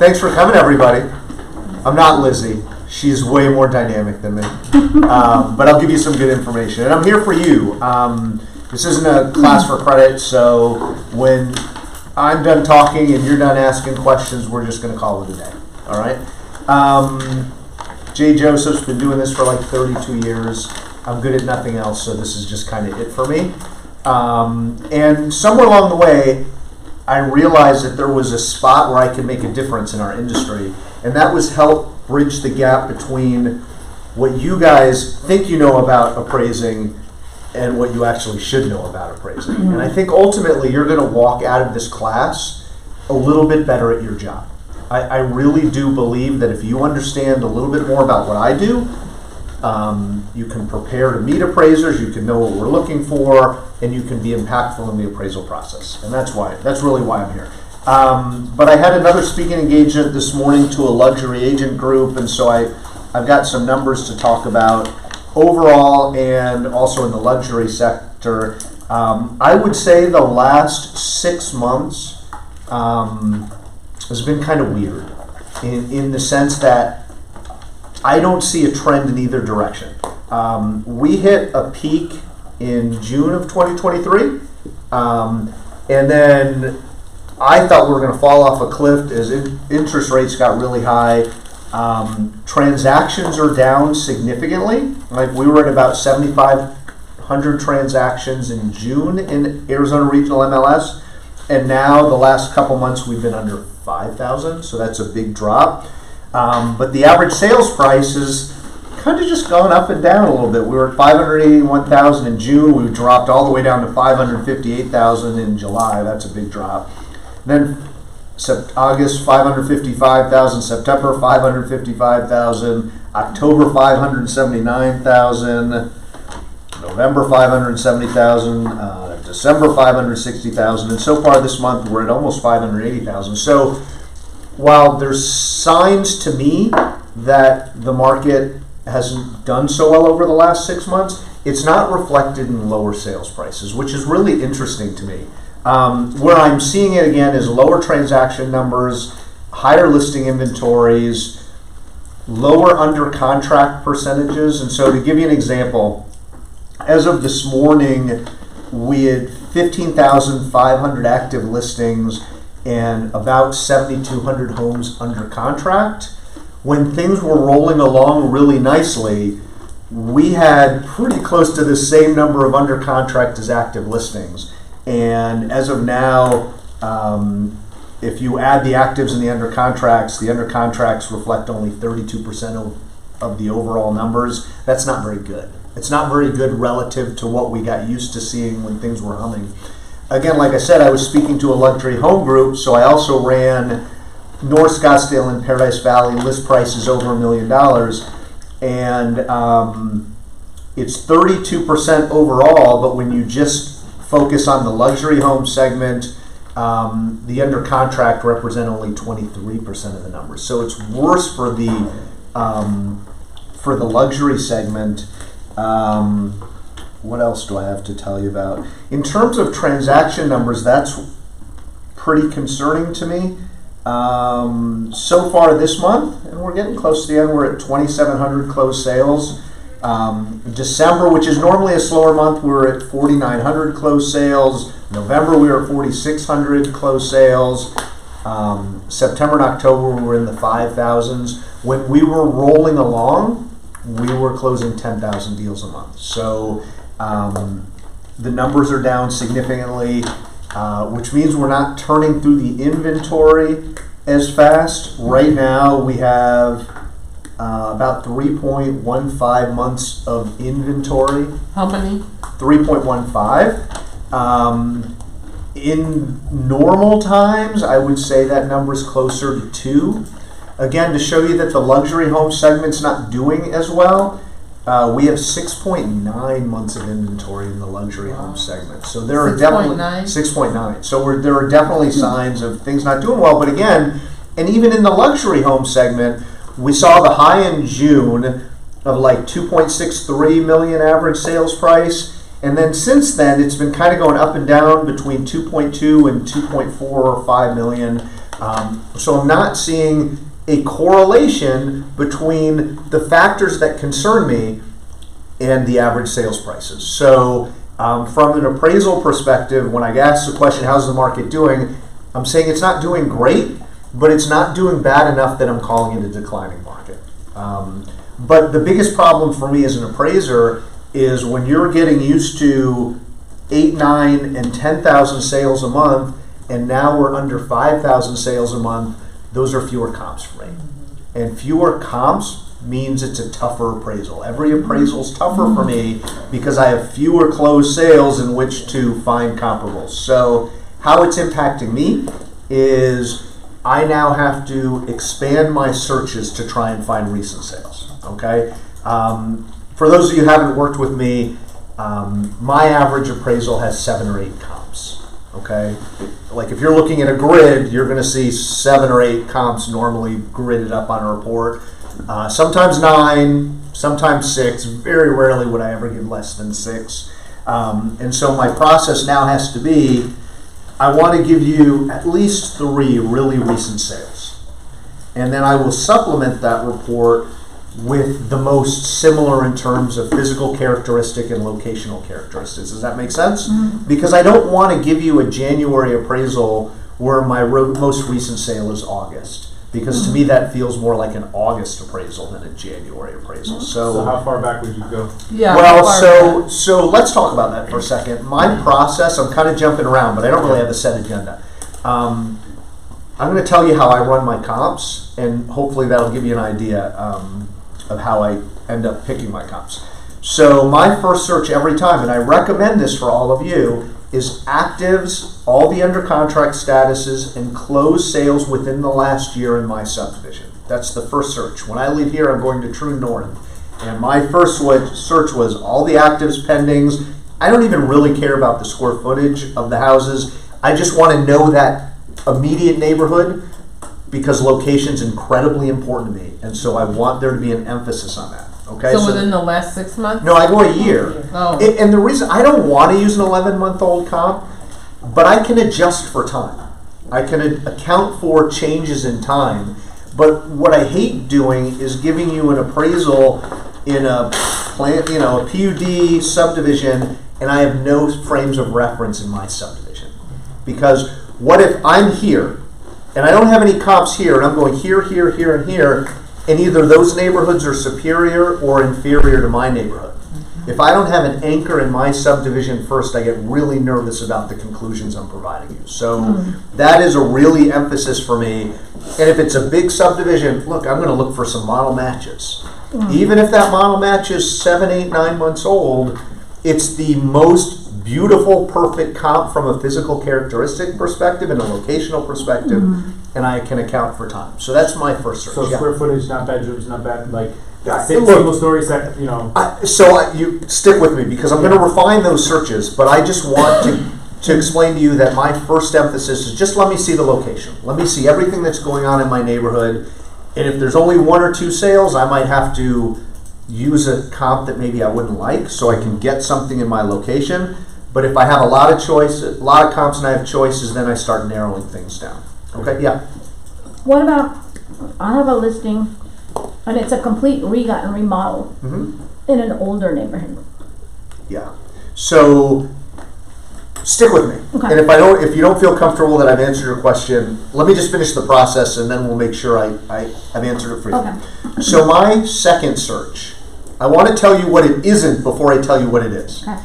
Thanks for coming, everybody. I'm not Lizzie. She's way more dynamic than me. But I'll give you some good information. And I'm here for you. This isn't a class for credit, so when I'm done talking and you're done asking questions, we're just going to call it a day. All right? Jay Joseph's been doing this for like 32 years. I'm good at nothing else, so this is just kind of it for me. And somewhere along the way, I realized that there was a spot where I could make a difference in our industry, and that was help bridge the gap between what you guys think you know about appraising and what you actually should know about appraising. And I think ultimately you're going to walk out of this class a little bit better at your job. I really do believe that if you understand a little bit more about what I do, you can prepare to meet appraisers, you can know what we're looking for, and you can be impactful in the appraisal process. And that's really why I'm here. But I had another speaking engagement this morning to a luxury agent group, and so I've got some numbers to talk about overall and also in the luxury sector. I would say the last 6 months has been kind of weird in the sense that I don't see a trend in either direction. We hit a peak in June of 2023, and then I thought we were going to fall off a cliff as interest rates got really high. Transactions are down significantly. Like we were at about 7,500 transactions in June in Arizona Regional MLS, and now the last couple months we've been under 5,000, so that's a big drop. But the average sales price has kind of just gone up and down a little bit. We were at 581,000 in June. We dropped all the way down to 558,000 in July. That's a big drop. Then August 555,000, September 555,000, October 579,000, November 570,000, December 560,000, and so far this month we're at almost 580,000. So while there's signs to me that the market hasn't done so well over the last 6 months, it's not reflected in lower sales prices, which is really interesting to me. Where I'm seeing it again is lower transaction numbers, higher listing inventories, lower under contract percentages. And so to give you an example, as of this morning, we had 15,500 active listings and about 7,200 homes under contract. When things were rolling along really nicely, we had pretty close to the same number of under contract as active listings. And as of now, if you add the actives and the under contracts reflect only 32% of the overall numbers. That's not very good. It's not very good relative to what we got used to seeing when things were humming. Again, like I said, I was speaking to a luxury home group, so I also ran North Scottsdale and Paradise Valley list prices over $1 million. And it's 32% overall, but when you just focus on the luxury home segment, the under contract represent only 23% of the numbers. So it's worse for the luxury segment. What else do I have to tell you about? In terms of transaction numbers, that's pretty concerning to me. So far this month, and we're getting close to the end, we're at 2,700 closed sales. December, which is normally a slower month, we were at 4,900 closed sales. November, we were at 4,600 closed sales. September and October, we were in the 5,000s. When we were rolling along, we were closing 10,000 deals a month. So the numbers are down significantly, which means we're not turning through the inventory as fast. Right now, we have about 3.15 months of inventory. How many? 3.15. In normal times, I would say that number is closer to 2. Again, to show you that the luxury home segment's not doing as well, we have 6.9 months of inventory in the luxury home segment. So there are definitely 6.9. So there are definitely signs of things not doing well. But again, and even in the luxury home segment, we saw the high in June of like 2.63 million average sales price. And then since then, it's been kind of going up and down between 2.2 and 2.4 or 5 million. So I'm not seeing a correlation between the factors that concern me and the average sales prices. So from an appraisal perspective, when I ask the question, how's the market doing? I'm saying it's not doing great, but it's not doing bad enough that I'm calling it a declining market. But the biggest problem for me as an appraiser is when you're getting used to 8, 9, and 10,000 sales a month, and now we're under 5,000 sales a month, those are fewer comps for me. And fewer comps means it's a tougher appraisal. Every appraisal is tougher for me because I have fewer closed sales in which to find comparables. So how it's impacting me is I now have to expand my searches to try and find recent sales, okay? For those of you who haven't worked with me, my average appraisal has 7 or 8 comps, okay? Like if you're looking at a grid, you're gonna see 7 or 8 comps normally gridded up on a report. Sometimes 9, sometimes 6, very rarely would I ever get less than 6. And so my process now has to be, I want to give you at least 3 really recent sales. And then I will supplement that report with the most similar in terms of physical characteristic and locational characteristics. Does that make sense? Mm-hmm. Because I don't want to give you a January appraisal where my most recent sale is August. Because to me that feels more like an August appraisal than a January appraisal. So how far back would you go? Yeah. Well, so let's talk about that for a second. My process, I'm kind of jumping around, but I don't really have a set agenda. I'm going to tell you how I run my comps, and hopefully that'll give you an idea of how I end up picking my comps. So my first search every time, and I recommend this for all of you, is actives, all the under contract statuses, and closed sales within the last year in my subdivision. That's the first search. When I leave here, I'm going to True North. And my first search was all the actives, pendings. I don't even really care about the square footage of the houses. I just want to know that immediate neighborhood because location's incredibly important to me. And so I want there to be an emphasis on that. Okay, so within the last 6 months? No, I go a year. Oh. And the reason, I don't want to use an 11-month-old comp, but I can adjust for time. I can account for changes in time. But what I hate doing is giving you an appraisal in a plant, a PUD subdivision, and I have no frames of reference in my subdivision. Because what if I'm here, and I don't have any comps here, and I'm going here, here, here, and here, and either those neighborhoods are superior or inferior to my neighborhood. If I don't have an anchor in my subdivision first, I get really nervous about the conclusions I'm providing you. So that is a really emphasis for me. And if it's a big subdivision, look, I'm going to look for some model matches. Even if that model match is 7, 8, 9 months old, it's the most beautiful, perfect comp from a physical characteristic perspective and a locational perspective, and I can account for time. So that's my first search. So square footage, not bedrooms, not bad, like look, single story, you stick with me because I'm going to refine those searches, but I just want to explain to you that my first emphasis is just let me see the location. Let me see everything that's going on in my neighborhood, and if there's only 1 or 2 sales, I might have to use a comp that maybe I wouldn't like so I can get something in my location. But if I have a lot of choice, a lot of comps and I have choices, then I start narrowing things down. Okay, yeah. What about, I have a listing and it's a complete regut and remodel in an older neighborhood. Yeah. So stick with me. Okay. And if you don't feel comfortable that I've answered your question, let me just finish the process and then we'll make sure I've answered it for you. Okay. So my second search, I want to tell you what it isn't before I tell you what it is. Okay.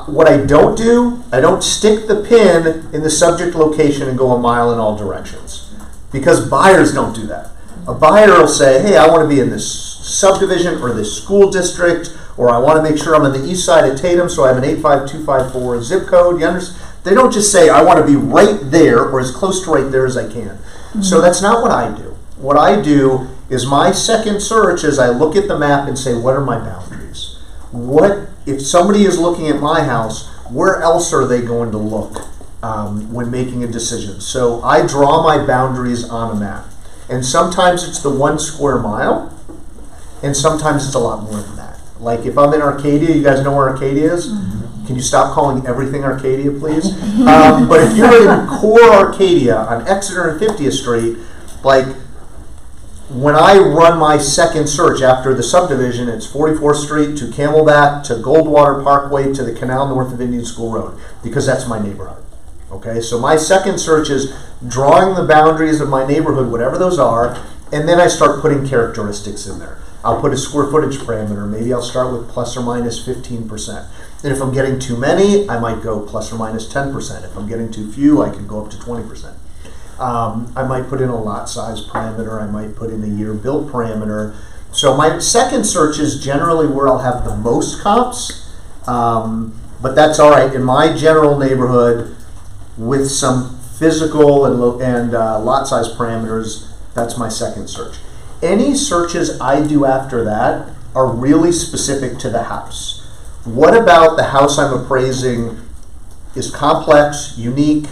What I don't do, I don't stick the pin in the subject location and go a mile in all directions. Because buyers don't do that. A buyer will say, hey, I want to be in this subdivision or this school district, or I want to make sure I'm on the east side of Tatum, so I have an 85254 zip code. You understand? They don't just say, I want to be right there or as close to right there as I can. So that's not what I do. What I do is my second search is I look at the map and say, what are my boundaries? If somebody is looking at my house, where else are they going to look when making a decision? So I draw my boundaries on a map. And sometimes it's the 1 square mile, and sometimes it's a lot more than that. Like if I'm in Arcadia, you guys know where Arcadia is? Can you stop calling everything Arcadia, please? But if you're in core Arcadia on Exeter and 50th Street, like when I run my second search after the subdivision, it's 44th Street to Camelback to Goldwater Parkway to the canal north of Indian School Road, because that's my neighborhood. Okay, so my second search is drawing the boundaries of my neighborhood, whatever those are, and then I start putting characteristics in there. I'll put a square footage parameter. Maybe I'll start with plus or minus 15%. And if I'm getting too many, I might go plus or minus 10%. If I'm getting too few, I can go up to 20%. I might put in a lot size parameter. I might put in a year built parameter. So my second search is generally where I'll have the most comps, but that's all right. In my general neighborhood, with some physical and lot size parameters, that's my second search. Any searches I do after that are really specific to the house. What about the house I'm appraising is complex, unique,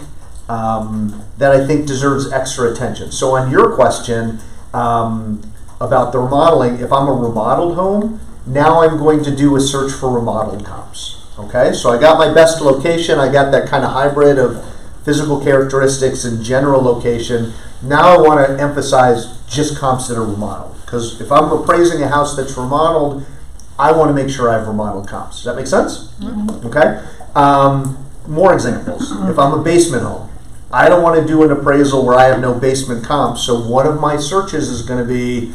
that I think deserves extra attention? So on your question about the remodeling, if I'm a remodeled home, now I'm going to do a search for remodeled comps. Okay, so I got my best location, I got that kind of hybrid of physical characteristics and general location. Now I want to emphasize just comps that are remodeled, because if I'm appraising a house that's remodeled, I want to make sure I have remodeled comps. Does that make sense? Mm-hmm. Okay. More examples. If I'm a basement home, I don't want to do an appraisal where I have no basement comps, so one of my searches is going to be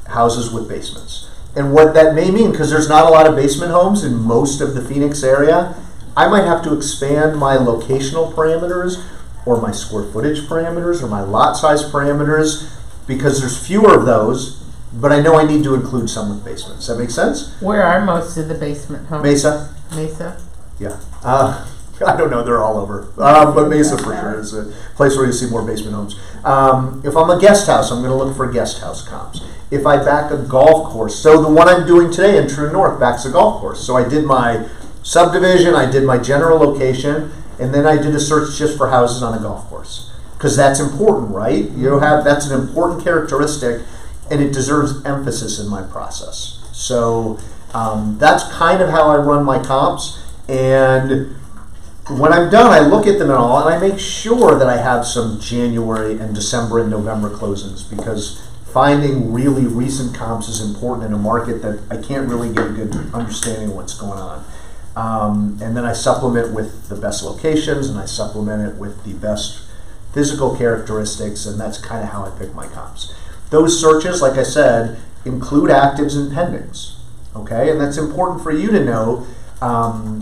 houses with basements. And what that may mean, because there's not a lot of basement homes in most of the Phoenix area, I might have to expand my locational parameters or my square footage parameters or my lot size parameters, because there's fewer of those, but I know I need to include some with basements. Does that make sense? Where are most of the basement homes? Mesa. Mesa? Yeah. I don't know, they're all over. But Mesa for sure is a place where you see more basement homes. If I'm a guest house, I'm going to look for guest house comps. If I back a golf course, so the one I'm doing today in True North backs a golf course. So I did my subdivision, I did my general location, and then I did a search just for houses on a golf course. Because that's important, right? That's an important characteristic, and it deserves emphasis in my process. So that's kind of how I run my comps. And when I'm done, I look at them and all, and I make sure that I have some January and December and November closings, because finding really recent comps is important in a market that I can't really get a good understanding of what's going on. And then I supplement with the best locations, and I supplement it with the best physical characteristics, and that's kind of how I pick my comps. Those searches, like I said, include actives and pendings. Okay, and that's important for you to know.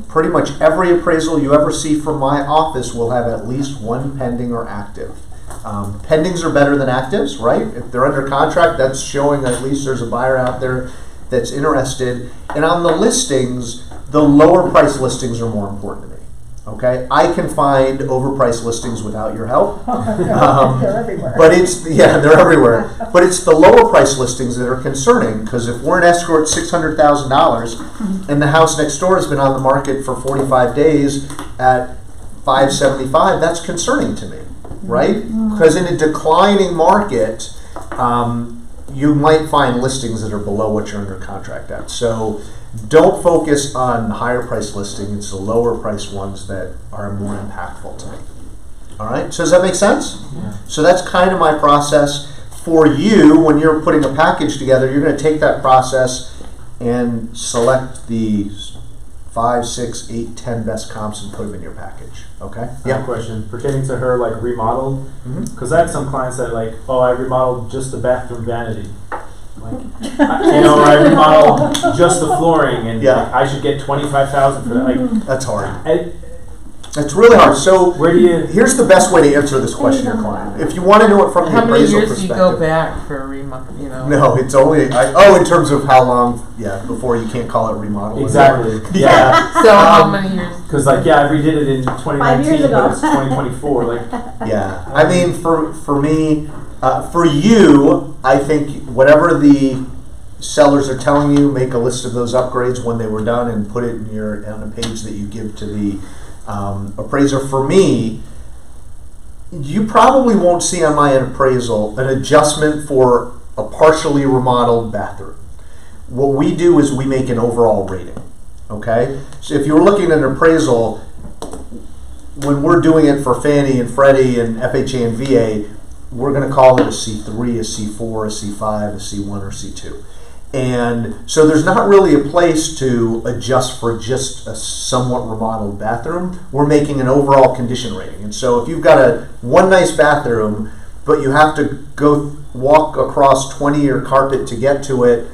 Pretty much every appraisal you ever see from my office will have at least one pending or active. Pendings are better than actives, right? If they're under contract, that's showing at least there's a buyer out there that's interested. And on the listings, the lower price listings are more important to me. Okay, I can find overpriced listings without your help. They're everywhere. But they're everywhere. But it's the lower price listings that are concerning, because if we're in escrow at $600,000 and the house next door has been on the market for 45 days at $575, that's concerning to me, right? Because in a declining market, you might find listings that are below what you're under contract at. So don't focus on higher price listings. It's the lower price ones that are more impactful to me. All right, so does that make sense? Yeah. So that's kind of my process. For you, when you're putting a package together, you're going to take that process and select the 5, 6, 8, 10 best comps and put them in your package. Okay? I have a question pertaining to her, like remodeled, because I have some clients that like, oh, I remodeled just the bathroom vanity. Like, I remodeled just the flooring, and Yeah. like, I should get $25,000 for that. Like, That's hard. I- That's really hard. So where do you? here's the best way to answer this question, your client. If you want to know it from the How many appraisal years do you perspective. go back for a remodel? No, it's only, in terms of how long, before you can't call it remodel. Exactly. Yeah. So how many years? Because like, I redid it in 2019, ago. but it's 2024. Like, Yeah. I mean, for me, for you, I think whatever the sellers are telling you, make a list of those upgrades when they were done and put it in on a page that you give to the appraiser. For me, you probably won't see on my appraisal an adjustment for a partially remodeled bathroom. What we do is we make an overall rating. Okay? So if you were looking at an appraisal, when we're doing it for Fannie and Freddie and FHA and VA, we're going to call it a C3, a C4, a C5, a C1, or C2. And so there's not really a place to adjust for just a somewhat remodeled bathroom. We're making an overall condition rating. And so if you've got one nice bathroom, but you have to go walk across 20-year carpet to get to it,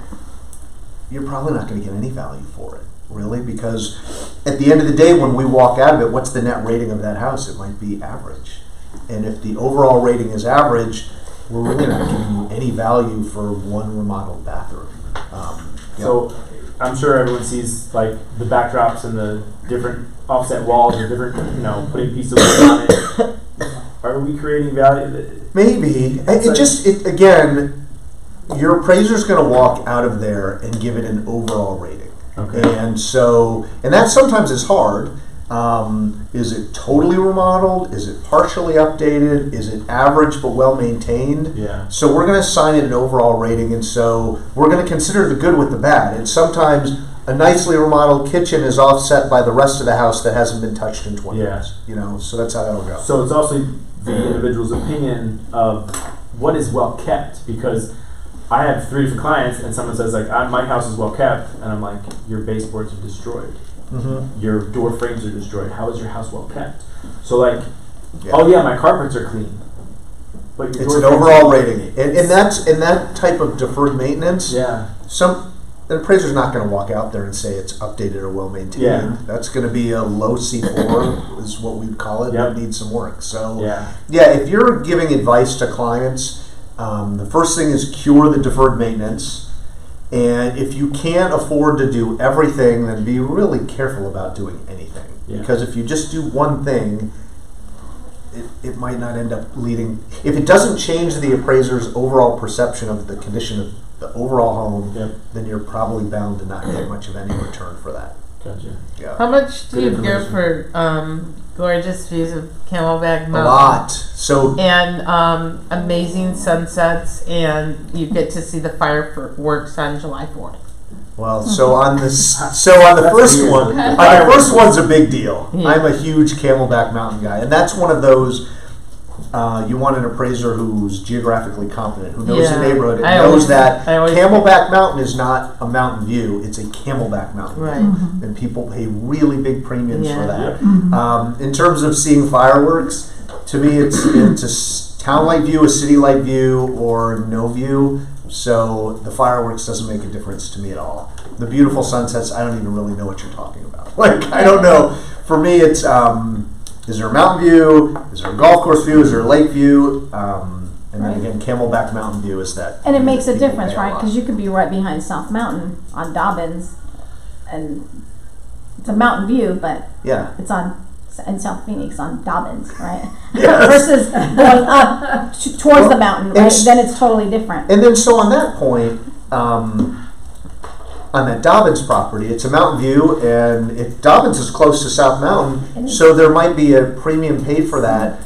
you're probably not going to get any value for it, really, because at the end of the day, when we walk out of it, what's the net rating of that house? It might be average. And if the overall rating is average, we're really not giving you any value for one remodeled bathroom. So I'm sure everyone sees like the backdrops and the different offset walls or different, putting pieces of wood on it. Are we creating value? Maybe. Again, your appraiser's going to walk out of there and give it an overall rating. Okay. And that sometimes is hard. Is it totally remodeled? Is it partially updated? Is it average but well maintained? Yeah. So we're going to assign it an overall rating, and so we're going to consider the good with the bad. And sometimes a nicely remodeled kitchen is offset by the rest of the house that hasn't been touched in 20 years. So that's how that'll go. So it's also the individual's opinion of what is well kept, because I have 3 different clients, and someone says like, my house is well kept, and I'm like, your baseboards are destroyed. Mm-hmm. Your door frames are destroyed. How is your house well kept? So like, oh yeah, my carpets are clean. But your it's an overall rating, and that's in that type of deferred maintenance. Yeah. An appraiser's not going to walk out there and say it's updated or well maintained. Yeah. That's going to be a low C4 is what we'd call it. That needs some work. So if you're giving advice to clients, the first thing is cure the deferred maintenance. And if you can't afford to do everything, then be really careful about doing anything. Yeah. Because if you just do one thing, it might not end up leading. If it doesn't change the appraiser's overall perception of the condition of the overall home, then you're probably bound to not get much of any return for that. Gotcha. Yeah. How much do you give for gorgeous views of Camelback Mountain? A lot. So and amazing sunsets, and you get to see the fireworks on July 4th. Well, on the first one's a big deal. Yeah. I'm a huge Camelback Mountain guy, and that's one of those. You want an appraiser who's geographically competent, who knows the neighborhood, and knows that Camelback Mountain is not a mountain view; it's a Camelback Mountain. Right. Mm-hmm. And people pay really big premiums for that. Mm-hmm. In terms of seeing fireworks, to me, it's a town-like view, a city-like view, or no view. So the fireworks doesn't make a difference to me at all. The beautiful sunsets, I don't even really know what you're talking about. I don't know. For me, it's is there a mountain view? Is there a golf course view? Is there a lake view? And then again, Camelback Mountain view is that. And it makes a difference, right? Because you could be right behind South Mountain on Dobbins, and it's a mountain view, but it's in South Phoenix on Dobbins, right? Yes. Versus going up towards the mountain, right? Then it's totally different. And then so on that point, on that Dobbins property, it's a mountain view, and Dobbins is close to South Mountain, so there might be a premium paid for that,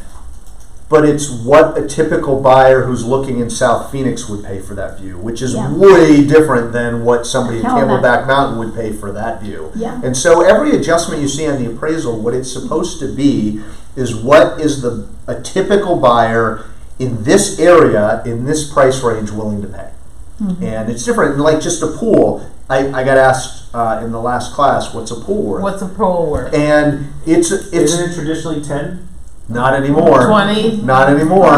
but it's what a typical buyer who's looking in South Phoenix would pay for that view, which is way different than what somebody in Camelback Mountain would pay for that view. Yeah. And so every adjustment you see on the appraisal, what it's supposed to be is what is a typical buyer in this area, in this price range, willing to pay. Mm-hmm. And it's different. Like just a pool, I got asked in the last class, what's a pool worth? What's a pool worth? And isn't it traditionally 10? Not anymore. 20? Not anymore.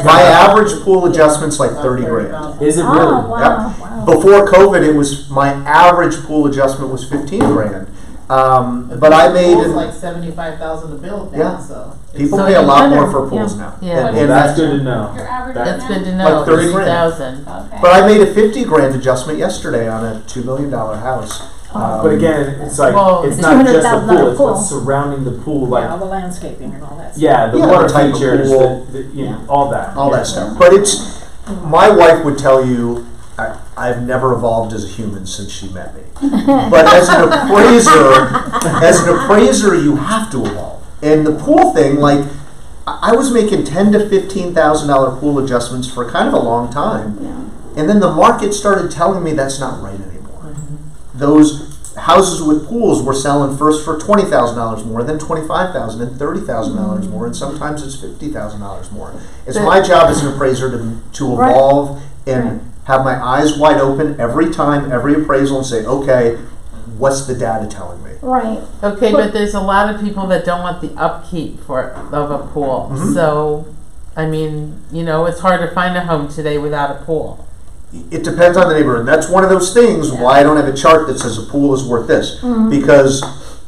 My average pool adjustment's like 30 grand. Is it really? Wow. Yep. Wow. Before COVID, my average pool adjustment was 15 grand. But I made it's like $75,000 to build now. So people pay a lot more for pools now. Yeah. And that's good to know. Your average That's good to know. Like 30 grand. 30,000. Okay. But I made a 50 grand adjustment yesterday on a $2 million house. But again, it's like it's it's not just the $200,000 pool; it's pool. what's surrounding the pool, like all the landscaping and all that stuff. the Yeah, water the type of features, pool. all that. All that stuff. But my wife would tell you, I've never evolved as a human since she met me. But as an appraiser, you have to evolve. And the pool thing, like, I was making $10,000 to $15,000 pool adjustments for kind of a long time. Yeah. And then the market started telling me that's not right anymore. Those houses with pools we're selling first for $20,000 more, then $25,000 and $30,000 more, and sometimes it's $50,000 more. It's my job as an appraiser to evolve and have my eyes wide open every time, every appraisal, and say, okay, what's the data telling me? Right. Okay, but there's a lot of people that don't want the upkeep of a pool. So, I mean, you know, it's hard to find a home today without a pool. It depends on the neighborhood. That's one of those things why I don't have a chart that says a pool is worth this. Because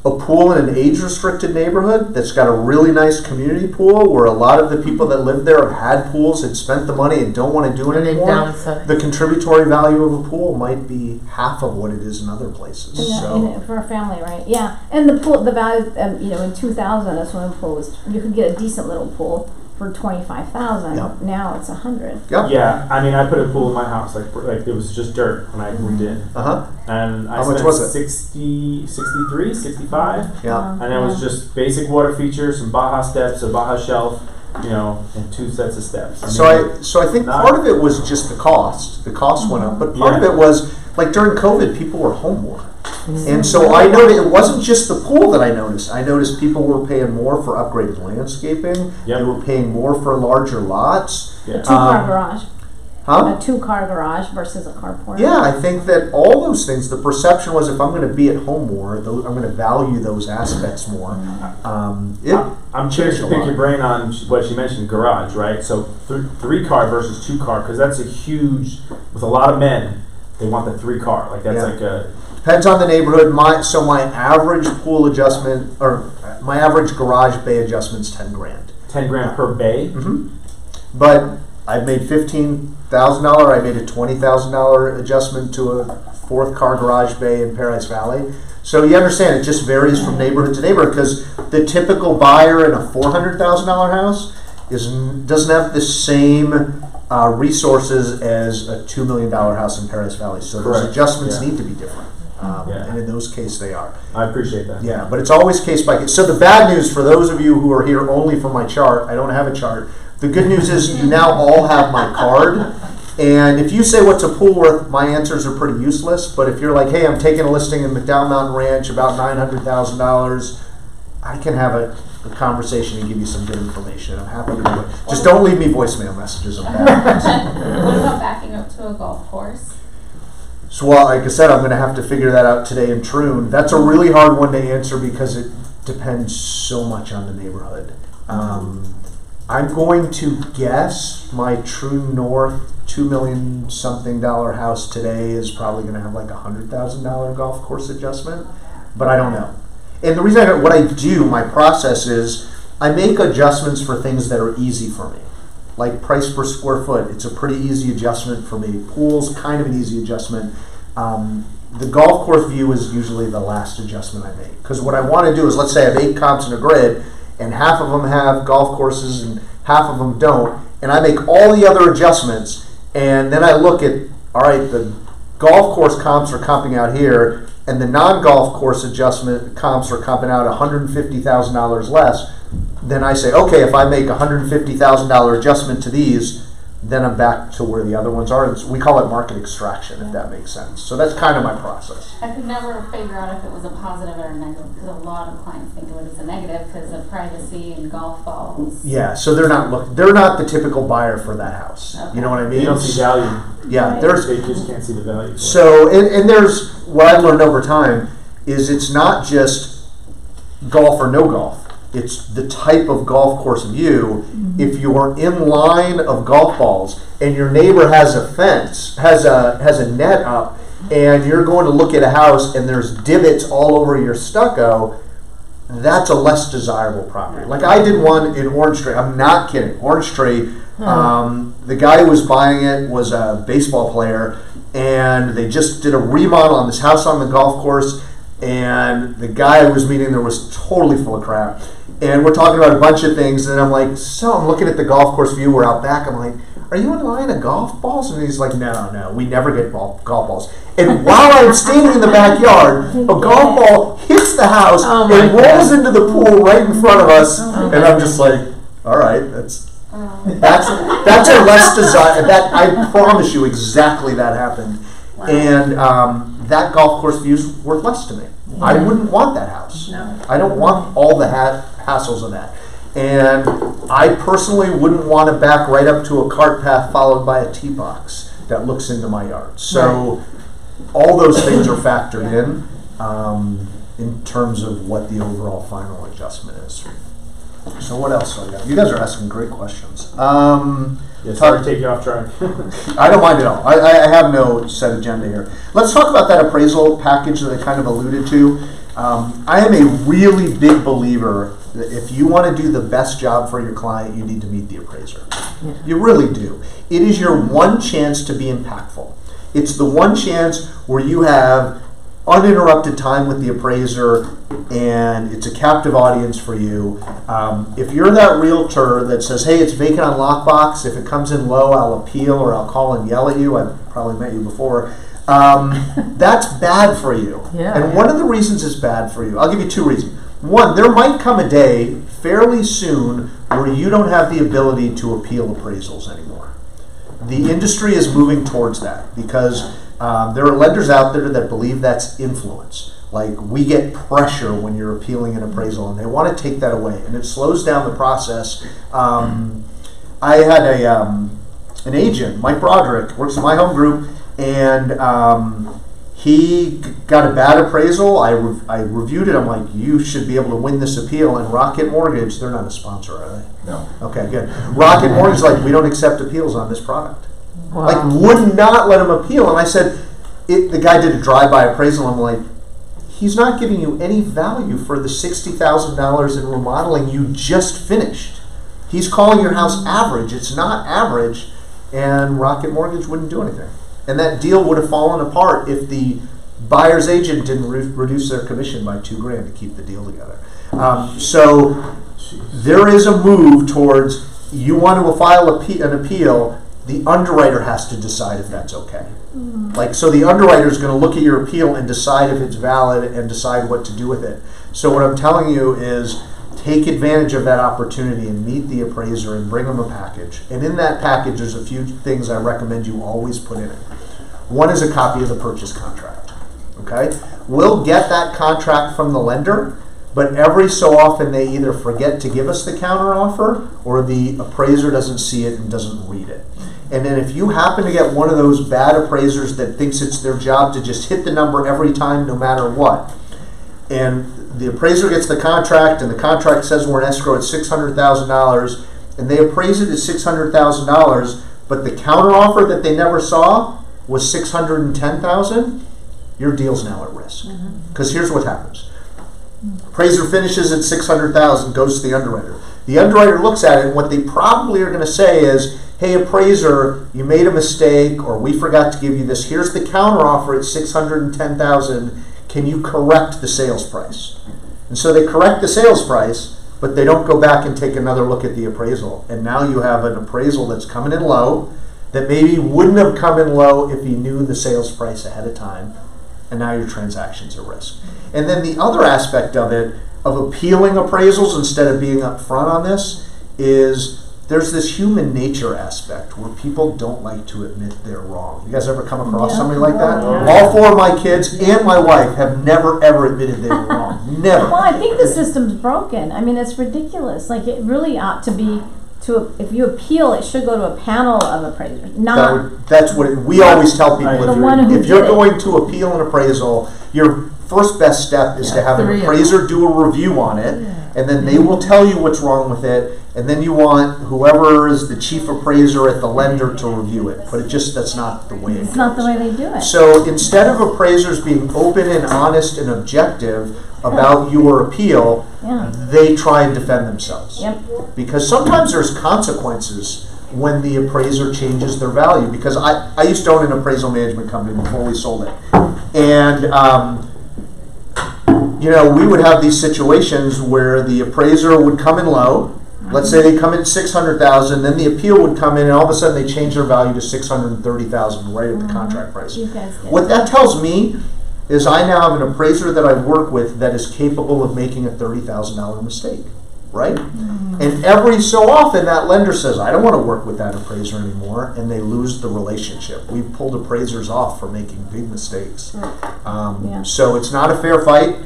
a pool in an age-restricted neighborhood that's got a really nice community pool where a lot of the people that live there have had pools and spent the money and don't want to do it anymore, the contributory value of a pool might be half of what it is in other places. For a family, right? Yeah. And the pool, the value, you know, in 2000, a swimming pool was, you could get a decent little pool for $25,000. Yep. Now it's $100,000. Yep. Yeah, I mean, I put a pool in my house, like it was just dirt when I moved in. And I How much spent was it? 63, 65. Yeah. And it was just basic water features, some Baja steps, a Baja shelf, you know, and 2 sets of steps. So I think part of it was just the cost. The cost went up, but part of it was, like during COVID, people were home more. And so I noticed it wasn't just the pool that I noticed. I noticed people were paying more for upgraded landscaping. They were paying more for larger lots. A 2-car garage. Huh? A 2-car garage versus a carport. Yeah, I think that all those things, the perception was if I'm going to be at home more, I'm going to value those aspects more. I'm curious to pick your brain on what you mentioned, garage, right? So 3-car versus 2-car, because that's a huge, with a lot of men, they want the 3-car. Like that's like a... Depends on the neighborhood. My average pool adjustment, or my average garage bay adjustment's $10,000. $10,000 per bay? But I've made $15,000. I made a $20,000 adjustment to a 4th-car garage bay in Paradise Valley. So you understand, it just varies from neighborhood to neighborhood because the typical buyer in a $400,000 house doesn't have the same resources as a $2 million house in Paradise Valley. So those adjustments need to be different. And in those cases they are. I appreciate that. Yeah, but it's always case by case. So the bad news for those of you who are here only for my chart, I don't have a chart. The good news is you now all have my card. And if you say what's a pool worth, my answers are pretty useless. But if you're like, hey, I'm taking a listing in McDowell Mountain Ranch about $900,000, I can have a conversation and give you some good information. I'm happy to do it. Just don't leave me voicemail messages of that. What about backing up to a golf course? So, well, like I said, I'm going to have to figure that out today in Troon. That's a really hard one to answer because it depends so much on the neighborhood. I'm going to guess my Troon North $2 million something house today is probably going to have like a $100,000 golf course adjustment, but I don't know. And the reason what I do, my process is I make adjustments for things that are easy for me. Like price per square foot, it's a pretty easy adjustment for me. Pool's kind of an easy adjustment. The golf course view is usually the last adjustment I make. Because what I want to do is, let's say I have 8 comps in a grid, and half of them have golf courses and half of them don't, and I make all the other adjustments, and then I look at, all right, the golf course comps are comping out here, and the non-golf course adjustment comps are comping out $150,000 less, then I say, okay, if I make a $150,000 adjustment to these, then I'm back to where the other ones are. We call it market extraction, if that makes sense. So that's kind of my process. I could never figure out if it was a positive or a negative because a lot of clients think of it as a negative because of privacy and golf balls. Yeah, so they're not the typical buyer for that house. Okay. You know what I mean? They don't see value. Yeah, they just can't see the value. So and there's what I've learned over time is it's not just golf or no golf. It's the type of golf course view. If you're in line of golf balls and your neighbor has a fence, has a net up, and you're going to look at a house and there's divots all over your stucco, that's a less desirable property. Like I did one in Orange Tree. I'm not kidding. Orange Tree. The guy who was buying it was a baseball player, and they just did a remodel on this house on the golf course. And the guy I was meeting there was totally full of crap. And we're talking about a bunch of things, and I'm like, so I'm looking at the golf course view. We're out back. I'm like, are you in line of golf balls? And he's like, no, we never get golf balls. And while I'm standing in the backyard, a golf ball hits the house and rolls into the pool right in front of us. And I'm just like, all right, that's a less desire. That I promise you, exactly that happened. And that golf course view is worth less to me. I wouldn't want that house. No. I don't want all the hassles of that. And I personally wouldn't want to back right up to a cart path followed by a tee box that looks into my yard. So all those things are factored in terms of what the overall final adjustment is. So what else do I got? You guys are asking great questions. Sorry to take you off track. I don't mind at all. I have no set agenda here. Let's talk about that appraisal package that I kind of alluded to. I am a really big believer that if you want to do the best job for your client, you need to meet the appraiser. Yeah. You really do. It is your one chance to be impactful. It's the one chance where you have uninterrupted time with the appraiser and it's a captive audience for you. If you're that realtor that says, hey, it's vacant on lockbox, if it comes in low, I'll appeal or I'll call and yell at you. I've probably met you before. That's bad for you. Yeah, and one of the reasons it's bad for you, I'll give you two reasons. One, there might come a day fairly soon where you don't have the ability to appeal appraisals anymore. The industry is moving towards that because there are lenders out there that believe that's influence. Like, we get pressure when you're appealing an appraisal, and they want to take that away, and it slows down the process. I had an agent, Mike Broderick, works in my home group, and he got a bad appraisal. I reviewed it. I'm like, you should be able to win this appeal. And Rocket Mortgage, they're not a sponsor, are they? No. Okay, good. Rocket Mortgage is like, we don't accept appeals on this product. Wow. Like, would not let him appeal. And I said, the guy did a drive-by appraisal. I'm like, he's not giving you any value for the $60,000 in remodeling you just finished. He's calling your house average. It's not average. And Rocket Mortgage wouldn't do anything. And that deal would have fallen apart if the buyer's agent didn't reduce their commission by $2,000 to keep the deal together. So there is a move towards, you want to file an appeal, the underwriter has to decide if that's okay. Like, so the underwriter is going to look at your appeal and decide if it's valid and decide what to do with it. So what I'm telling you is, take advantage of that opportunity and meet the appraiser and bring them a package. And in that package, there's a few things I recommend you always put in it. One is a copy of the purchase contract. Okay? We'll get that contract from the lender, but every so often they either forget to give us the counteroffer or the appraiser doesn't see it and doesn't read it. And then if you happen to get one of those bad appraisers that thinks it's their job to just hit the number every time no matter what, and the appraiser gets the contract and the contract says we're in escrow at $600,000 and they appraise it at $600,000, but the counteroffer that they never saw was $610,000, your deal's now at risk. Because here's what happens. Appraiser finishes at $600,000, goes to the underwriter. The underwriter looks at it, and what they probably are going to say is, hey, appraiser, you made a mistake, or we forgot to give you this. Here's the counteroffer at $610,000. Can you correct the sales price? And so they correct the sales price, but they don't go back and take another look at the appraisal. And now you have an appraisal that's coming in low, that maybe wouldn't have come in low if you knew the sales price ahead of time, and now your transaction's at risk. And then the other aspect of it, of appealing appraisals instead of being upfront on this, is there's this human nature aspect where people don't like to admit they're wrong. You guys ever come across somebody like that? Yeah. All four of my kids and my wife have never ever admitted they were wrong. Never. Well, I think the system's broken. I mean, it's ridiculous. Like, it really ought to be, if you appeal, it should go to a panel of appraisers. That's what we always tell people. If you're going to appeal an appraisal, your first best step is to have an appraiser do a review on it, and then they will tell you what's wrong with it, and then you want whoever is the chief appraiser at the lender to review it. But that's not the way it goes. It's not the way they do it. So instead of appraisers being open and honest and objective about your appeal, they try and defend themselves. Because sometimes there's consequences when the appraiser changes their value. Because I used to own an appraisal management company before we sold it. And we would have these situations where the appraiser would come in low. Let's say they come in at $600,000, then the appeal would come in, and all of a sudden they change their value to $630,000 right at the contract price. What that tells me is I now have an appraiser that I work with that is capable of making a $30,000 mistake. right? And every so often that lender says, I don't want to work with that appraiser anymore, and they lose the relationship. We've pulled appraisers off for making big mistakes. So it's not a fair fight.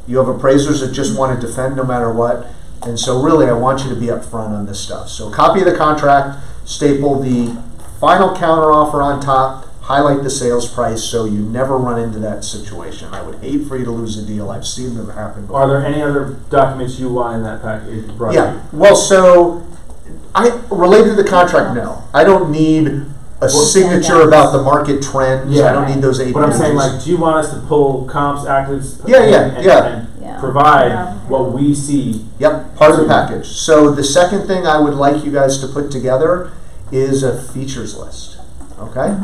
You have appraisers that just want to defend no matter what. And so really I want you to be upfront on this stuff. So copy of the contract, staple the final counteroffer on top, highlight the sales price so you never run into that situation. I would hate for you to lose a deal. I've seen them happen before. Are there any other documents you want in that package? Yeah. Well, so related to the contract, no. I don't need a signature about the market trends. Yeah. I don't need those 8 But I'm saying, pages. like, do you want us to pull comps, actives? Yeah. And provide what we see. Yep, part of the package. So the second thing I would like you guys to put together is a features list. Okay?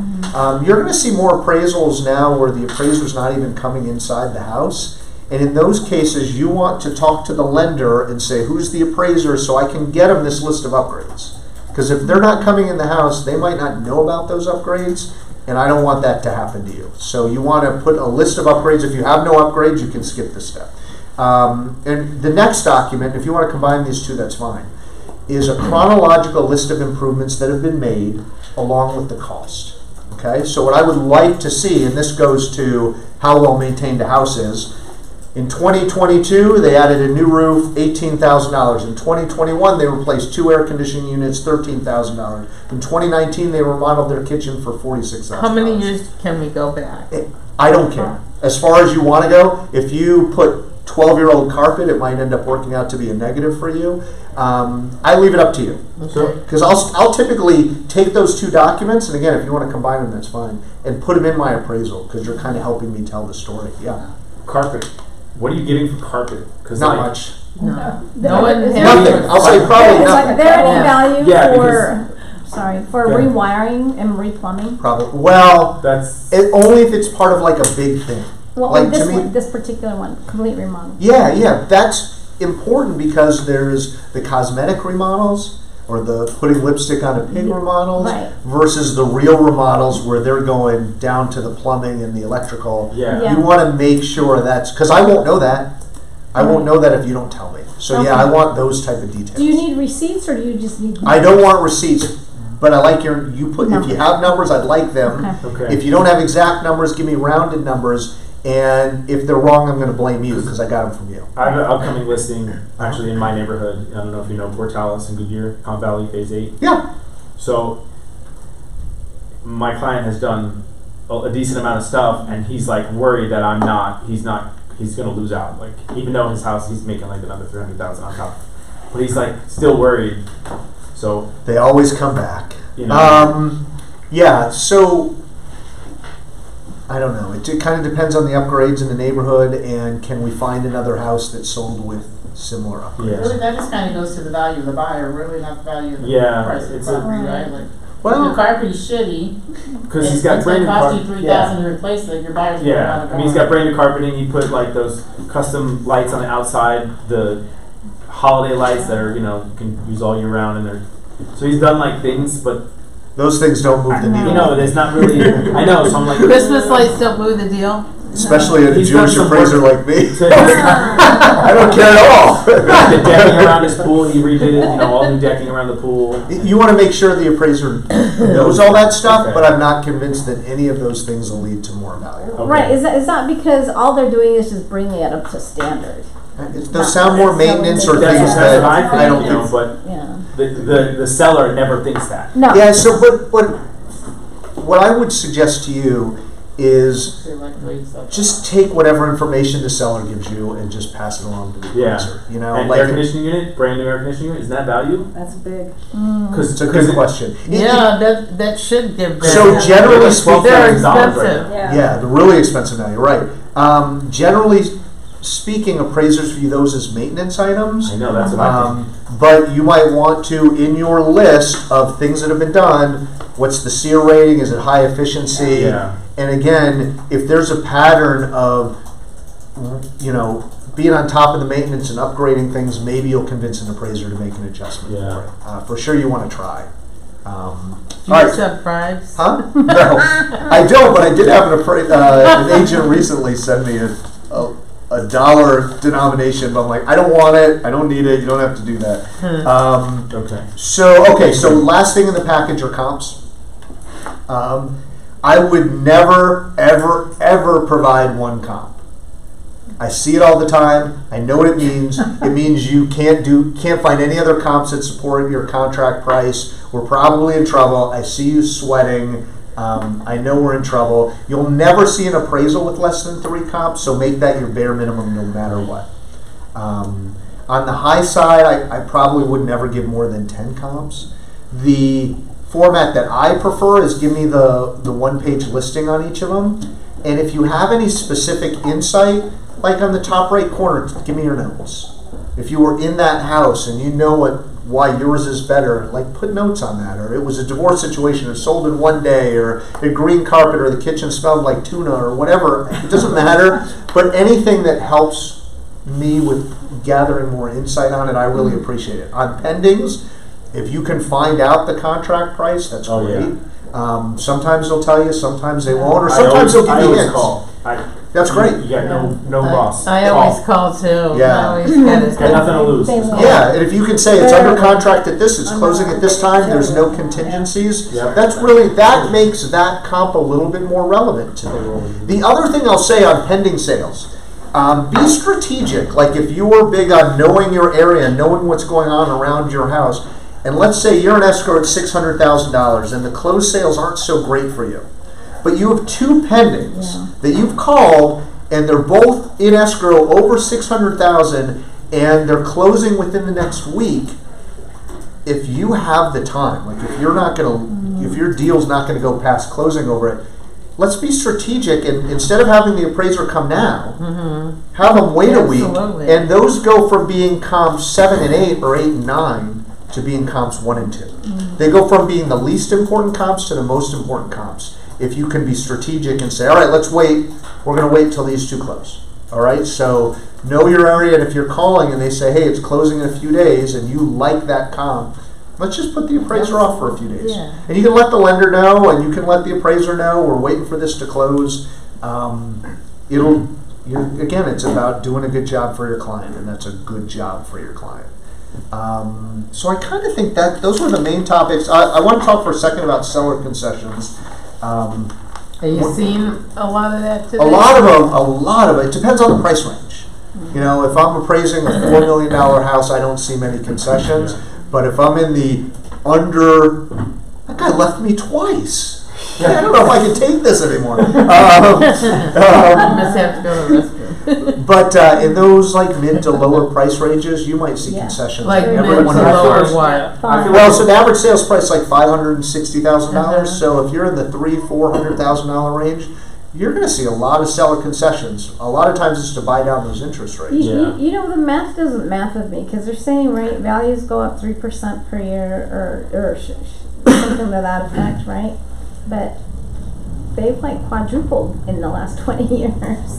You're going to see more appraisals now where the appraiser's not even coming inside the house. And in those cases, you want to talk to the lender and say, who's the appraiser so I can get them this list of upgrades. Because if they're not coming in the house, they might not know about those upgrades, and I don't want that to happen to you. So you want to put a list of upgrades. If you have no upgrades, you can skip this step. And the next document, if you want to combine these two, that's fine, is a chronological list of improvements that have been made along with the cost. Okay, so what I would like to see, and this goes to how well maintained a house is, in 2022 they added a new roof, $18,000. In 2021 they replaced 2 air conditioning units, $13,000. In 2019 they remodeled their kitchen for $46,000. How many years can we go back? I don't care. As far as you want to go, if you put 12-year-old carpet, it might end up working out to be a negative for you. I leave it up to you. Because I'll typically take those 2 documents, and again, if you want to combine them, that's fine, and put them in my appraisal, because you're kind of helping me tell the story. Yeah. Carpet. What are you getting for carpet? Not much. No. Nothing. I'll say probably It's nothing. like they're any value Yeah, for rewiring and replumbing. Probably. Well, that's only if it's part of like a big thing. Well, like this to me, one, this particular one, complete remodel. Yeah, that's important because there's the cosmetic remodels or the putting lipstick on a pig remodels versus the real remodels where they're going down to the plumbing and the electrical. Yeah. You want to make sure that's, because I won't know that. I won't know that if you don't tell me. So yeah, I want those type of details. Do you need receipts or do you just need? I don't want receipts, but I like if you have numbers, I'd like them. Okay. If you don't have exact numbers, give me rounded numbers. And if they're wrong, I'm going to blame you because I got them from you. I have an upcoming listing actually in my neighborhood. I don't know if you know Portales and Goodyear, Comp Valley Phase 8. Yeah. So my client has done a decent amount of stuff, and he's like worried that he's going to lose out. Like, even though his house, he's making like another $300,000 on top. But he's like still worried. So they always come back. You know. Yeah, so I don't know. It kind of depends on the upgrades in the neighborhood, and can we find another house that's sold with similar upgrades? Yeah. Really, that just kind of goes to the value of the buyer, really, not the value of the price of the it's property, right? Like, well, if your carpet's shitty, because he's got it's brand going new to cost you $3,000 to replace it. Your buyer's going to Yeah, I mean, he's got brand new carpeting. He put like those custom lights on the outside, the holiday lights that are, you can use all year round, and so he's done like things, but those things don't move the needle. You know, there's not really. I know, so I'm like Christmas lights don't move the deal. Especially a He's Jewish done some appraiser work. like me. I don't care at all. The decking around his pool, he redid it. All new decking around the pool. You want to make sure the appraiser knows all that stuff, but I'm not convinced that any of those things will lead to more value. Okay. Right? Is that because all they're doing is just bringing it up to standard? Those sound more maintenance or That's things what that I think, don't think. but the seller never thinks that. No. Yeah. So, what I would suggest to you is just take whatever information the seller gives you and just pass it along to the appraiser. And air conditioning unit, brand new air conditioning unit, isn't that value? That's big. Because it's a good question. Yeah, that should give them. So generally speaking, they're expensive. Yeah, they're really expensive now. You're right. Generally speaking, appraisers view those as maintenance items. I know, that's what I think. But you might want to, in your list of things that have been done, what's the SEER rating? Is it high efficiency? Yeah. And again, if there's a pattern of, being on top of the maintenance and upgrading things, maybe you'll convince an appraiser to make an adjustment for it. For sure, you want to try. Do you accept bribes? Huh? No, I don't. But I did have an agent recently send me a a dollar denomination, but I'm like, I don't want it, I don't need it, you don't have to do that. Okay. So last thing in the package are comps. I would never, ever, ever provide one comp. I see it all the time. I know what it means. It means you can't find any other comps that support your contract price. We're probably in trouble. I see you sweating. I know we're in trouble. You'll never see an appraisal with less than 3 comps, so make that your bare minimum no matter what. On the high side, I probably would never give more than 10 comps. The format that I prefer is give me the one-page listing on each of them. And if you have any specific insight, like on the top right corner, give me your notes. If you were in that house and you know why yours is better, like put notes on that. Or it was a divorce situation, it sold in one day, or a green carpet, or the kitchen smelled like tuna, or whatever. It doesn't matter. But anything that helps me with gathering more insight on it, I really appreciate it. On pendings, if you can find out the contract price, that's great. Yeah. Sometimes they'll tell you, sometimes they won't, or sometimes they'll give you hints. That's great. You got no loss. I always call too. Yeah. I always get it. Got nothing to lose. Yeah, and if you can say it's under contract at this, it's closing at this time, there's no contingencies, that makes that comp a little bit more relevant to me. The other thing I'll say on pending sales, be strategic. Like if you were big on knowing your area, knowing what's going on around your house, and let's say you're an escrow at $600,000 and the closed sales aren't so great for you, but you have 2 pendings that you've called and they're both in escrow over $600,000 and they're closing within the next week. If you have the time, like if you're not going to, if your deal's not going to go past closing over it, let's be strategic and instead of having the appraiser come now, have them wait a week, and those go from being comps 7 and 8 or 8 and 9 to being comps 1 and 2. They go from being the least important comps to the most important comps. If you can be strategic and say, all right, let's wait. We're going to wait till these 2 close. All right, so know your area, and if you're calling and they say, hey, it's closing in a few days, and you like that comp, let's just put the appraiser off for a few days. Yeah. And you can let the lender know, and you can let the appraiser know, we're waiting for this to close. Again, it's about doing a good job for your client, and that's a good job for your client. So I kind of think that those were the main topics. I want to talk for a second about seller concessions. Are you seeing a lot of that today? A lot of it. It depends on the price range. You know, if I'm appraising a $4 million house, I don't see many concessions. But if I'm in the under, that guy left me twice. I don't know if I can take this anymore. I must have to go to the restroom. But in those like mid to lower price ranges, you might see concessions. Like mid to every one of lower those. what? Well, so the average sales price is like $560,000. So if you're in the $300,000-$400,000 range, you're going to see a lot of seller concessions. A lot of times it's to buy down those interest rates. You know, the math doesn't math with me because they're saying right values go up 3% per year or something to that effect, right? But they've like quadrupled in the last 20 years.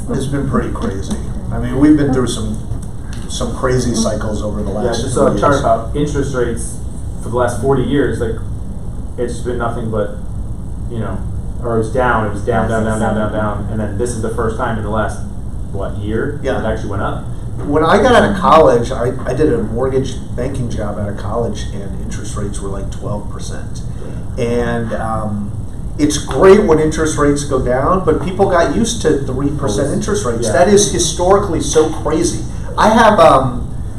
It's been pretty crazy. I mean, we've been through some crazy cycles over the last. Yeah, I just saw a chart about interest rates for the last 40 years. Like, it's been nothing but, you know, or it was down, down, and then this is the first time in the last year that it actually went up. When I got out of college, I did a mortgage banking job out of college, and interest rates were like 12%. And it's great when interest rates go down, but people got used to 3% interest rates. Yeah. That is historically so crazy. I have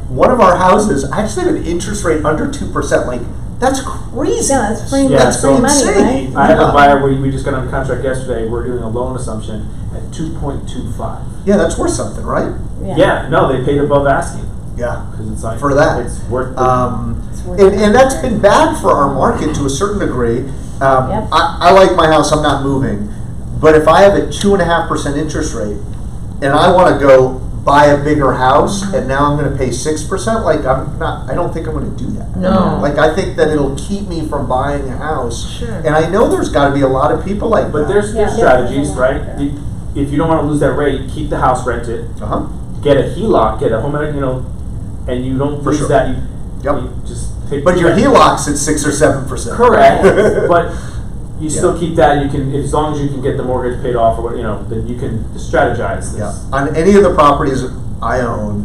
one of our houses, I actually have an interest rate under 2%. Like, that's crazy. Yeah, that's free, that's free money, right? I have a buyer, we just got on contract yesterday, we're doing a loan assumption at 2.25. Yeah, that's worth something, right? Yeah, no, they paid above asking. Yeah, because it's like, for that. It's worth and that's been bad for our market to a certain degree. I like my house, I'm not moving. But if I have a 2.5% interest rate and I want to go buy a bigger house and now I'm going to pay 6%, like I don't think I'm going to do that. No. Like I think that it'll keep me from buying a house. Sure. And I know there's got to be a lot of people like but that. But there's strategies, right? If you don't want to lose that rate, keep the house rented. Get a HELOC, get a home, and you don't lose that. You just take. But your HELOC's at 6 or 7%. Correct. But you still keep that. You can, as long as you can get the mortgage paid off, or what, then you can strategize this. Yeah. On any of the properties I own,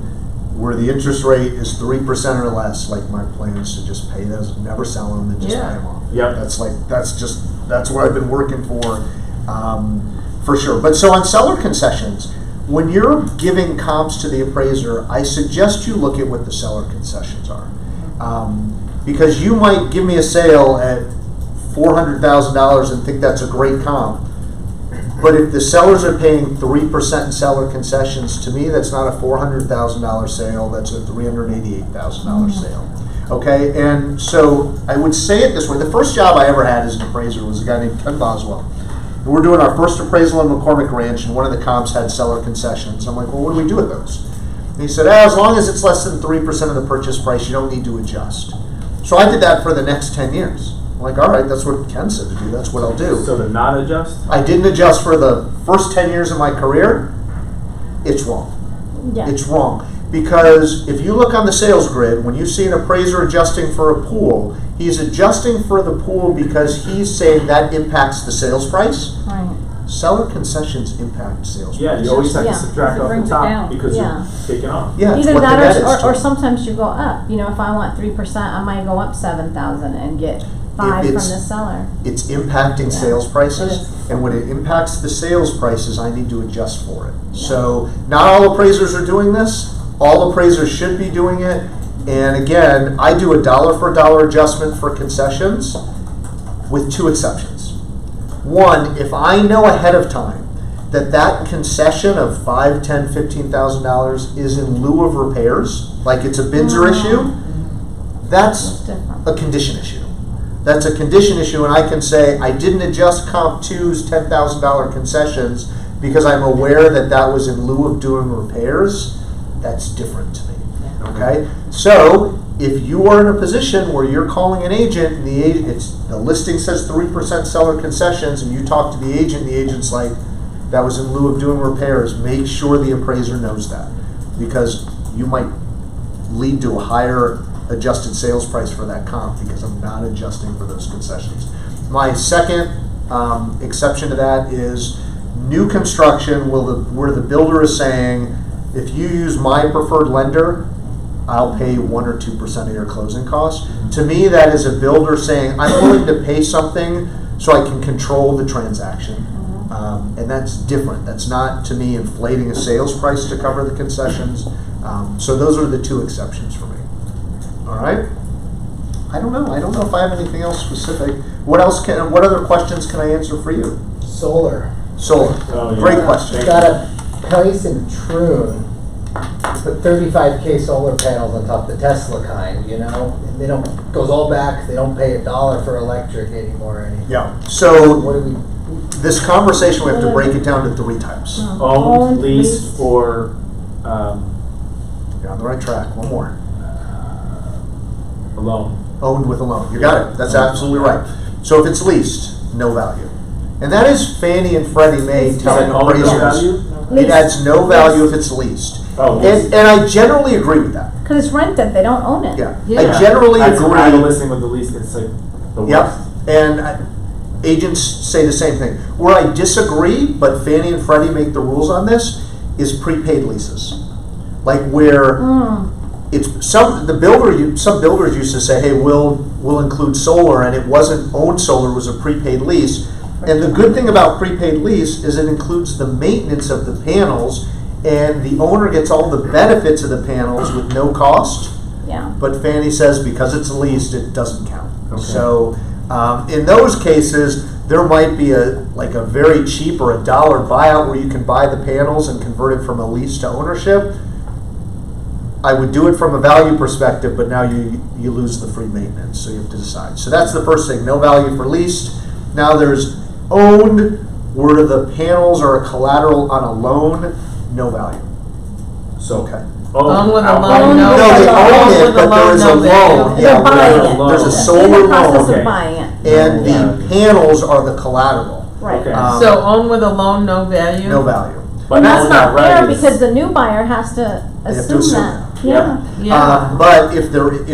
where the interest rate is 3% or less, like my plan is to just pay those, never sell them, and just pay them off. Yep. That's what I've been working for sure. But so on seller concessions, when you're giving comps to the appraiser, I suggest you look at what the seller concessions are. Because you might give me a sale at $400,000 and think that's a great comp, but if the sellers are paying 3% in seller concessions, to me that's not a $400,000 sale, that's a $388,000 sale. Okay, and so I would say it this way. The first job I ever had as an appraiser was a guy named Ken Boswell. And we're doing our first appraisal in McCormick Ranch, and one of the comps had seller concessions. I'm like, well, what do we do with those? And he said, as long as it's less than 3% of the purchase price, you don't need to adjust. So I did that for the next 10 years. I'm like, all right, that's what Ken said to do. That's what I'll do. So to not adjust? I didn't adjust for the first 10 years of my career. It's wrong. Yeah. It's wrong. Because if you look on the sales grid, when you see an appraiser adjusting for a pool, he's adjusting for the pool because he's saying that impacts the sales price. Right. Seller concessions impact sales Yeah, price. you always have Yeah, to subtract it off brings the it top down. because Yeah. you're taking off. Yeah, it's Either what the net that is or to. sometimes you go up. If I want 3%, I might go up 7,000 and get 5 from the seller. It's impacting Yeah, sales prices, it is. and when it impacts the sales prices, I need to adjust for it. So not all appraisers are doing this. All appraisers should be doing it. And again, I do a dollar for dollar adjustment for concessions with 2 exceptions. One, if I know ahead of time that concession of $5,000, $10,000, $15,000 is in lieu of repairs, like it's a Binzer issue, that's different. a condition issue. That's a condition issue, and I can say I didn't adjust Comp 2's $10,000 concessions because I'm aware that was in lieu of doing repairs. That's different to me. Okay, so if you are in a position where you're calling an agent and the listing says 3% seller concessions, and you talk to the agent's like, that was in lieu of doing repairs, make sure the appraiser knows that, because you might lead to a higher adjusted sales price for that comp because I'm not adjusting for those concessions. My second exception to that is new construction where the builder is saying, if you use my preferred lender, I'll pay 1 or 2% of your closing costs. To me, that is a builder saying, I'm willing to pay something so I can control the transaction. And that's different. That's not, to me, inflating a sales price to cover the concessions. So those are the 2 exceptions for me. All right? I don't know if I have anything else specific. What other questions can I answer for you? Solar. Oh, yeah. Great question. Got a place in Troon, put 35K solar panels on top, the Tesla kind, and they don't, goes all back, they don't pay $1 for electric anymore or anything. Yeah. So What do we, this conversation, we have to break it down to 3 types. Owned, leased, or You're on the right track. One more. a loan. Owned with a loan. You got it. That's absolutely right. So if it's leased, no value. And that is Fannie and Freddie Mae telling Is it owned, no appraisers. value? It adds no value if it's leased. Oh, And I generally agree with that. Because it's rented, they don't own it. Yeah. Yeah. I generally I had a agree. listing with the lease. It's like the worst. Yep. And agents say the same thing. Where I disagree, but Fannie and Freddie make the rules on this, is prepaid leases. Like where it's some builders used to say, hey, we'll include solar, and it wasn't owned solar, it was a prepaid lease. And the good thing about prepaid lease is it includes the maintenance of the panels, and the owner gets all the benefits of the panels with no cost. Yeah. But Fannie says because it's leased, it doesn't count. Okay. So in those cases, there might be a very cheap or $1 buyout where you can buy the panels and convert it from a lease to ownership. I would do it from a value perspective, but now you lose the free maintenance, so you have to decide. So that's the first thing, no value for leased. Now there's owned, where the panels are a collateral on a loan, no value. So Okay. Own with a outright. loan, no. No, they Own own with it, a but there is a no value. loan. They're buying it. There's a Okay. solar In the process loan, okay. of buying it. and the Yeah. panels are the collateral. Right. Okay. Um, So own with a loan, no value? No value. but And that's knowing not that fair right is- because the new buyer has to have to assume assume that. Yeah. Yeah. But if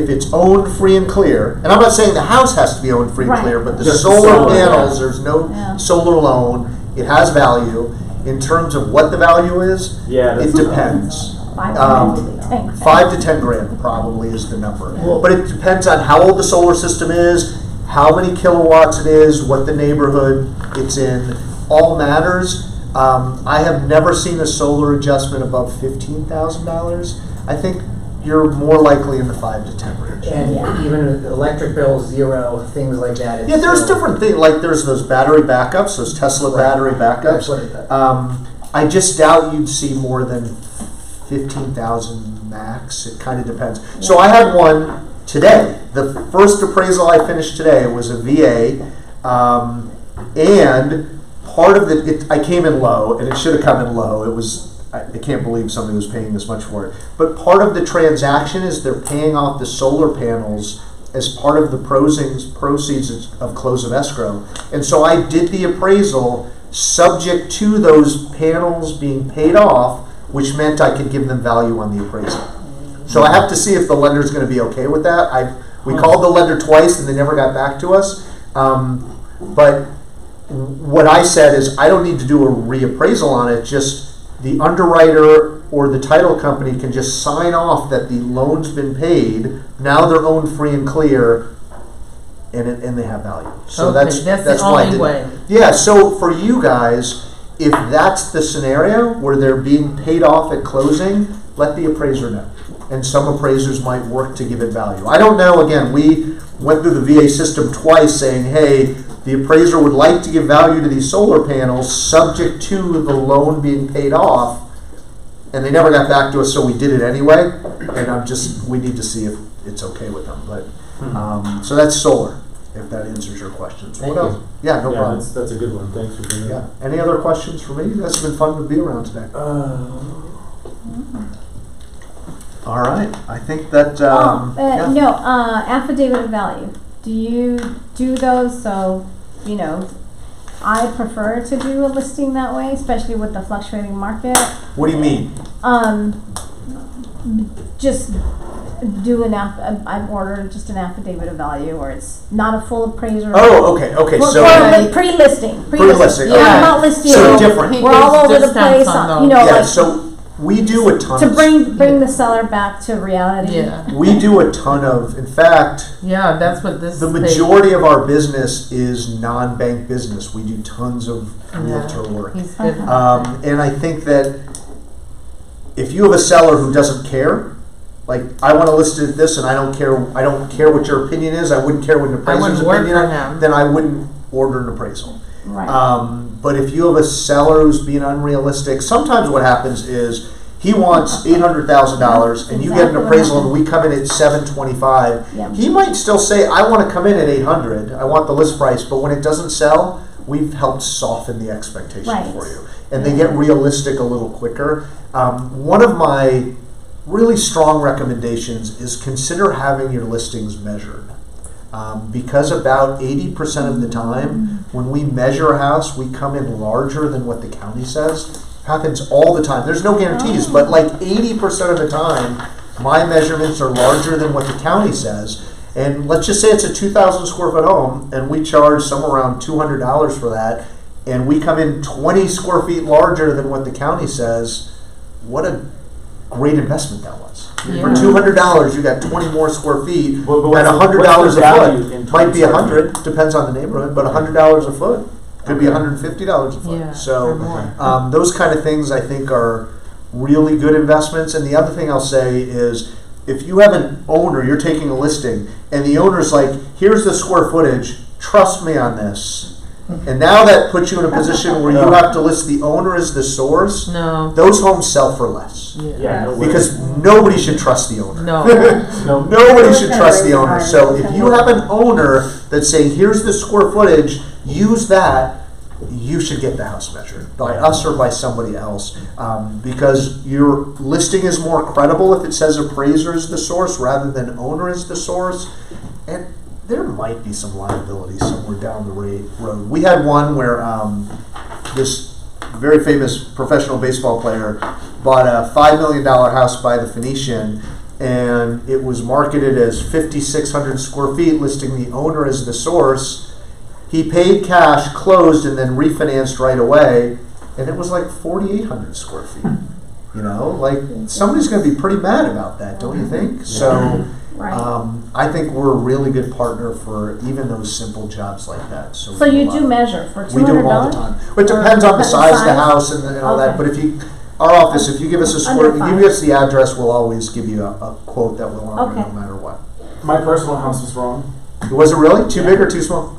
it's owned free and clear, and I'm not saying the house has to be owned free and Right. clear, but the Just solar solar, panels, there's no Yeah. solar loan, it has value. In terms of what the value is, Yeah, it that's depends. 5 Um, to 10. 5 to 10 grand probably is the number. But it depends on how old the solar system is, how many kilowatts it is, what the neighborhood it's in, all matters. I have never seen a solar adjustment above $15,000. I think you're more likely in the 5 to 10 range. And even electric bills, 0, things like that. it's Yeah, there's still- different things, like there's those battery backups, those Tesla Right. battery That's backups. what it does. I just doubt you'd see more than 15,000 max. It kind of depends. So I had one today. The first appraisal I finished today was a VA, and part of I came in low, and it should have come in low. It was. I can't believe somebody was paying this much for it. But part of the transaction is they're paying off the solar panels as part of the proceeds of close of escrow. And so I did the appraisal subject to those panels being paid off, which meant I could give them value on the appraisal. So I have to see if the lender's going to be okay with that. We called the lender twice and they never got back to us. But what I said is I don't need to do a reappraisal on it, just the underwriter or the title company can just sign off that the loan's been paid. Now they're owned free and clear, and they have value. So Okay, that's the why I only did way. that. Yeah. So for you guys, if that's the scenario where they're being paid off at closing, let the appraiser know. And some appraisers might work to give it value. I don't know. Again, we went through the VA system twice, saying, "Hey, the appraiser would like to give value to these solar panels subject to the loan being paid off," and they never got back to us, so we did it anyway. And we need to see if it's okay with them. But so that's solar, if that answers your questions. Thank What you. else? Yeah, no problem. That's a good one. Thanks for bringing it Yeah. up. Any other questions for me? That's been fun to be around today. All right. I think that. Yeah. No, affidavit of value. Do you do those? So, I prefer to do a listing that way, especially with the fluctuating market. What do you mean? Just do I've ordered just an affidavit of value, or it's not a full appraiser. Oh, okay. Okay. For So pre-listing. Pre-listing, Yeah, okay. I'm not listing. So different. He We're all gives over the discounts place. on yeah. those. Like So we do a ton to of bring the seller back to reality. Yeah. We do a ton of. In fact, Yeah, that's what this the is paid. majority of our business is non-bank business. We do tons of realtor work. He's good. And I think that if you have a seller who doesn't care, like I want to list it at this, and I don't care what your opinion is. I wouldn't care what an appraiser's wouldn't work opinion for is. him. Then I wouldn't order an appraisal. Right. But if you have a seller who's being unrealistic, sometimes what happens is he wants $800,000, and you get an Exactly what appraisal, and happened. we come in at $725. Yep. He might still say, "I want to come in at $800. I want the list price," but when it doesn't sell, we've helped soften the expectations Right. for you, and they get realistic a little quicker. One of my really strong recommendations is consider having your listings measured. Because about 80% of the time, when we measure a house, we come in larger than what the county says. Happens all the time. There's no guarantees, but like 80% of the time, my measurements are larger than what the county says. And let's just say it's a 2,000 square foot home, and we charge somewhere around $200 for that, and we come in 20 square feet larger than what the county says. What a great investment that was. Yeah. For $200, you got 20 more square feet. But At what's $100 the a value in foot, might be 20 $100. Depends on the neighborhood, but $100 a foot could be Okay. $150 a foot. Yeah, or So more. those kind of things I think are really good investments. And the other thing I'll say is, if you have an owner, you're taking a listing, and the owner's like, "Here's the square footage. Trust me on this." And now that puts you in a position where you have to list the owner as the source. No. Those homes sell for less. Yeah, no way. Because nobody should trust the owner. No. No. Nobody should trust the owner. So if you have an owner that's saying, "Here's the square footage, use that," you should get the house measured by us or by somebody else, because your listing is more credible if it says appraiser is the source rather than owner is the source. And there might be some liability somewhere down the road. We had one where this very famous professional baseball player, bought a $5 million house by the Phoenician, and it was marketed as 5,600 square feet, listing the owner as the source. He paid cash, closed, and then refinanced right away, and it was like 4,800 square feet. You know, like somebody's going to be pretty mad about that, don't you think? So, I think we're a really good partner for even those simple jobs like that. So you do measure for $200? We do them all the time. It depends on the size of the house and all that. But our office, if you give us if you give us the address, we'll always give you a quote that will honor no matter what. My personal house was wrong. Was it really too big or too small?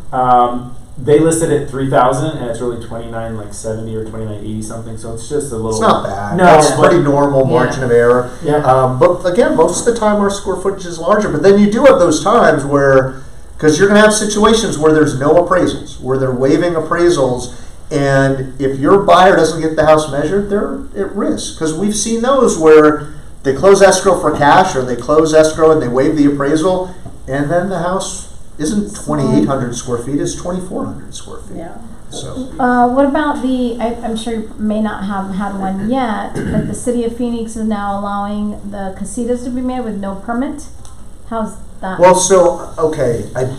They listed it 3,000, and it's really 29,70 or 29,80 something. So it's just a little. It's not bad. No, it's pretty normal margin of error. Yeah. But again, most of the time our square footage is larger. But then you do have those times where, because you're going to have situations where there's no appraisals, where they're waiving appraisals, and if your buyer doesn't get the house measured, they're at risk. Because we've seen those where they close escrow for cash, or they close escrow and they waive the appraisal, and then the house isn't 2,800 square feet, it's 2,400 square feet. Yeah. So. What about I'm sure you may not have had one yet, but the city of Phoenix is now allowing the casitas to be made with no permit. How's that? Well, so, okay, I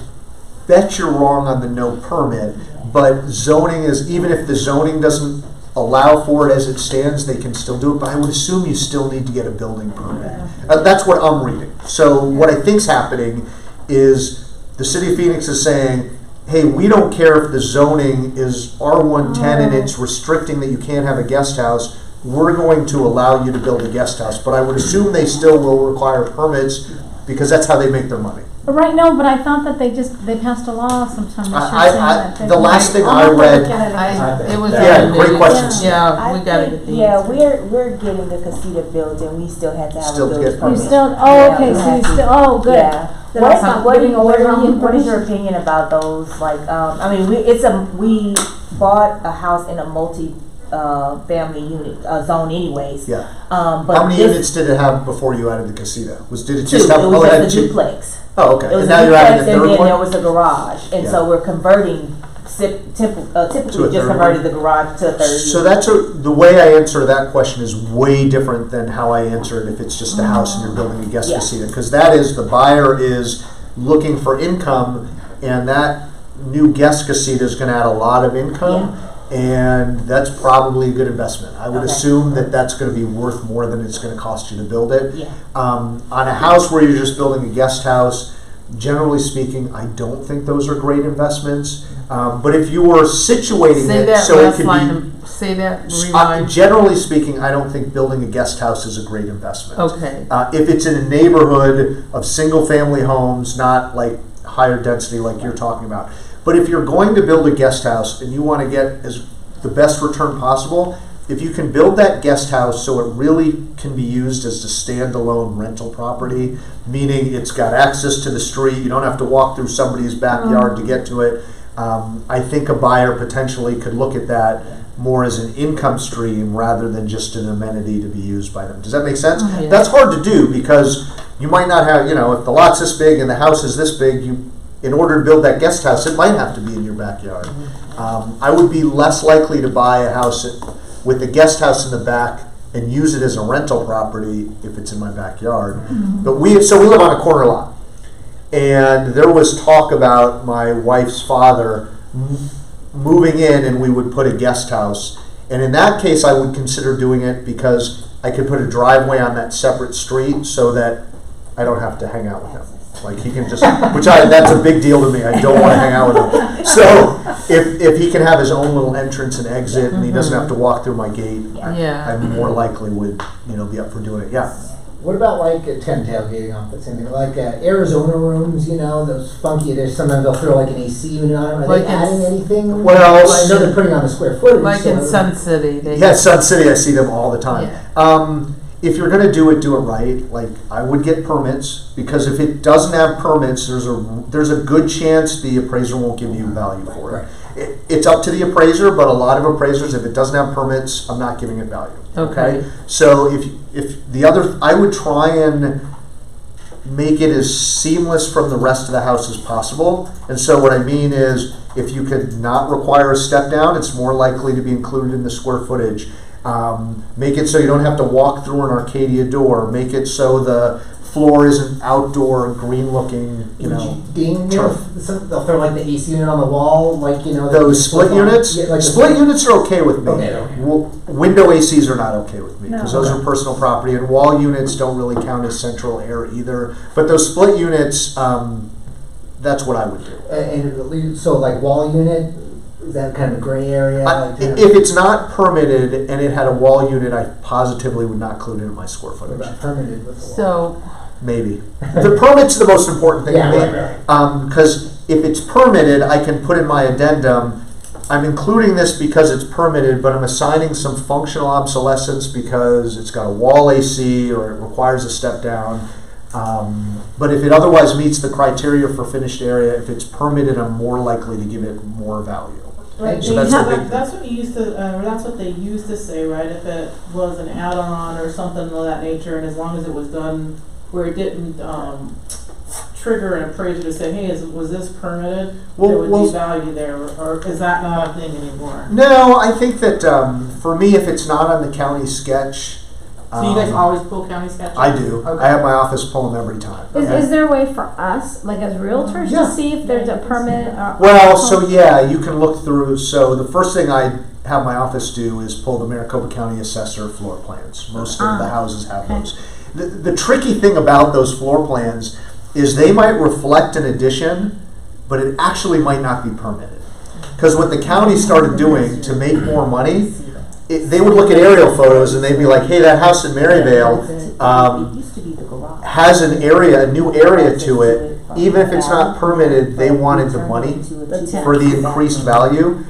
bet you're wrong on the no permit, but zoning is, even if the zoning doesn't allow for it as it stands, they can still do it, but I would assume you still need to get a building permit. That's what I'm reading. So what I think's happening is the city of Phoenix is saying, hey, we don't care if the zoning is R110 and it's restricting that you can't have a guest house. We're going to allow you to build a guest house. But I would assume they still will require permits because that's how they make their money. Right, no, but I thought that they passed a law sometime this year. The last thing I read, it was great questions. Yeah, we got to get the we're getting the casita built, and we still had to have Still a to building get permit. You still, so you still, good. Yeah. What is your opinion about those? Like, I mean, we bought a house in a family unit zone, anyways. Yeah. But how many units did it have before you added the casita? Did it just two. have? It was just a duplex. Oh, okay. It was and a now you're duplex, adding the and third then one? there was a garage, and so we're converting. Typically, just converted the garage to a third. So the way I answer that question is way different than how I answer it if it's just a house and you're building a guest casita, because that is the buyer is looking for income, and that new guest casita is going to add a lot of income. And that's probably a good investment. I would assume that that's going to be worth more than it's going to cost you to build it. Yeah. On a house where you're just building a guest house, generally speaking, I don't think those are great investments. But if you were situating Say that, rewind. Generally speaking, I don't think building a guest house is a great investment. Okay. If it's in a neighborhood of single-family homes, not like higher density like you're talking about. But if you're going to build a guest house and you want to get the best return possible, if you can build that guest house so it really can be used as a standalone rental property, meaning it's got access to the street, you don't have to walk through somebody's backyard to get to it, I think a buyer potentially could look at that more as an income stream rather than just an amenity to be used by them. Does that make sense? Oh, yeah. That's hard to do because you might not have, if the lot's this big and the house is this big, in order to build that guest house, it might have to be in your backyard. I would be less likely to buy a house with a guest house in the back and use it as a rental property if it's in my backyard. But we live on a corner lot, and there was talk about my wife's father moving in, and we would put a guest house. And in that case, I would consider doing it because I could put a driveway on that separate street so that I don't have to hang out with him. Like he can just, that's a big deal to me. I don't want to hang out with him. So if he can have his own little entrance and exit, and he doesn't have to walk through my gate, I more likely would, be up for doing it. Yeah. What about like a tent tailgating off the same thing? Like Arizona rooms, those funky, sometimes they'll throw like an AC unit on them. Are they adding anything? Well, I know they're putting on the square footage. Like in Sun City. Sun City, I see them all the time. Yeah. If you're going to do it right. Like I would get permits, because if it doesn't have permits, there's a good chance the appraiser won't give you value for it. Right. It's up to the appraiser, but a lot of appraisers, if it doesn't have permits, I'm not giving it value. Okay. So I would try and make it as seamless from the rest of the house as possible. And so what I mean is, If you could not require a step down, it's more likely to be included in the square footage. Make it so you don't have to walk through an Arcadia door. Make it so the floor isn't outdoor, green-looking, turf. They'll throw like the AC unit on the wall, like Those split units? Yeah, like split units are okay with me. Okay. Window ACs are not okay with me because No. those are personal property, and wall units don't really count as central air either. But those split units, that's what I would do. And so like wall unit, is that kind of a gray area? If it's not permitted and it had a wall unit, I positively would not include it in my square What footage. about permitted with the wall? So, Maybe. The permit's the most important thing Yeah, to me. right. Because if it's permitted, I can put in my addendum, I'm including this because it's permitted, but I'm assigning some functional obsolescence because it's got a wall AC or it requires a step down. But if it otherwise meets the criteria for finished area, if it's permitted, I'm more likely to give it more value. Right, So that's the big thing. that's what you used to, or that's what they used to say, right? If it was an add-on or something of that nature, and as long as it was done where it didn't trigger an appraiser to say, hey, was this permitted? There would be value there, or is that not a thing anymore? No, I think that for me, if it's not on the county sketch, So you guys always pull county sketches? I do. Okay. I have my office pull them every time. Is there a way for us, like as realtors, Yeah. to see if there's a permit? Well, so yeah, you can look through. So the first thing I have my office do is pull the Maricopa County Assessor floor plans. Most of the houses have okay. those. The tricky thing about those floor plans is they might reflect an addition, but it actually might not be permitted. Because what the county started doing to make more money, they would look at aerial photos and they'd be like, hey, that house in Maryvale has an area, a new area to it. Even if it's not permitted, they wanted the money for the increased value.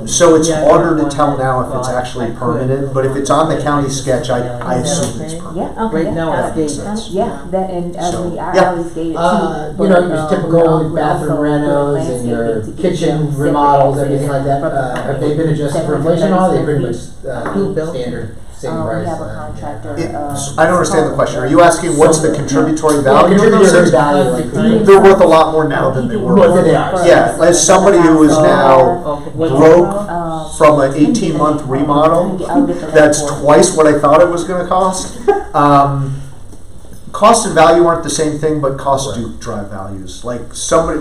So it's harder to tell now if it's actually permitted, but if it's on the county sketch, I assume it's permitted. Yeah, Okay. right now got it's it. gated. yeah, that, and I So, mean, I yeah. always gated too. Your typical bathroom renos and your kitchen remodels, everything like that, have they been adjusted for inflation? Or are they pretty much standard, same We price? have a contractor. I don't understand the question. Are you asking what's the contributory value? of those Contributory things? value, like They're worth a lot more now than they were. Well, they are. Yeah, as somebody who is now broke from an 18-month remodel, that's twice what I thought it was going to cost. Cost and value aren't the same thing, but costs do drive values. Like somebody,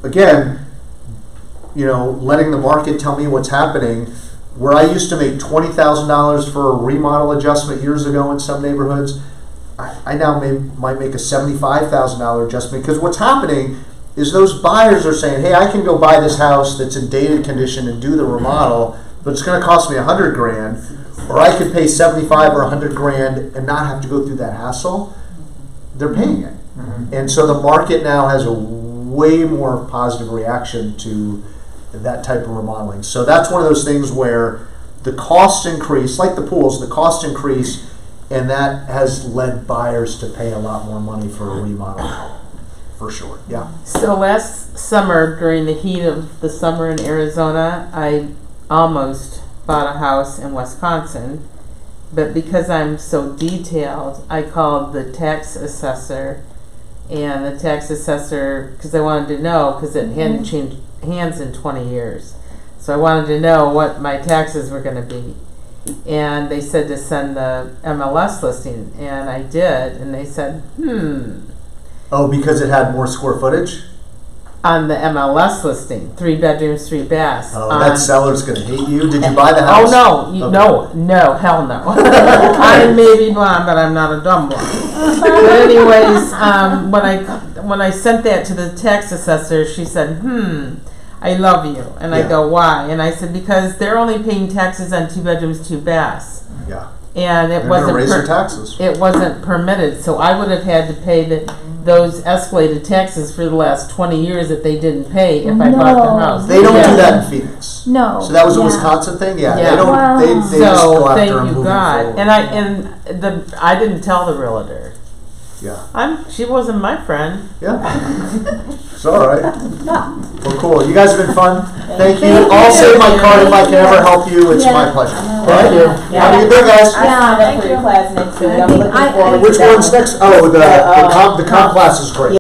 again, letting the market tell me what's happening. Where I used to make $20,000 for a remodel adjustment years ago in some neighborhoods, I now might make a $75,000 adjustment, because what's happening is those buyers are saying, hey, I can go buy this house that's in dated condition and do the remodel, but it's going to cost me $100 grand, or I could pay 75 or 100 grand and not have to go through that hassle. They're paying it. Mm-hmm. And so the market now has a way more positive reaction to that type of remodeling. So that's one of those things where the costs increase, like the pools, the costs increase, and that has led buyers to pay a lot more money for a remodel, for sure. Yeah. So last summer, during the heat of the summer in Arizona, I almost bought a house in Wisconsin, but because I'm so detailed, I called the tax assessor, and the tax assessor, because I wanted to know, because it hadn't changed hands in 20 years. So I wanted to know what my taxes were going to be. And they said to send the MLS listing, and I did, and they said, Oh, because it had more square footage? on the MLS listing, 3 bedrooms, 3 baths. Oh, that seller's going to hate you. Did you buy the house? Oh, no, Okay. no, hell no. I may be blonde, but I'm not a dumb one. But anyways, when I sent that to the tax assessor, she said, I love you. And I Yeah. go, why? And I said, because they're only paying taxes on 2 bedrooms, 2 baths. Yeah. And They're going to raise their taxes. it wasn't permitted, so I would have had to pay those escalated taxes for the last 20 years that they didn't pay if I bought the house. They don't do that in Phoenix. No. So that was a Yeah. Wisconsin thing? Yeah. Yeah. They don't, Wow. they just go So after thank them you moving God. forward. I didn't tell the realtor. Yeah. She wasn't my friend. Yeah. It's all right. Well, cool. You guys have been fun. Thank you. Thank I'll you. save my card if I can ever help you. It's Yeah. my pleasure. Thank you. Have a good day, guys. I signed up for your class next week. I'm looking forward to Which that one's one. next? Oh, the comp class is great.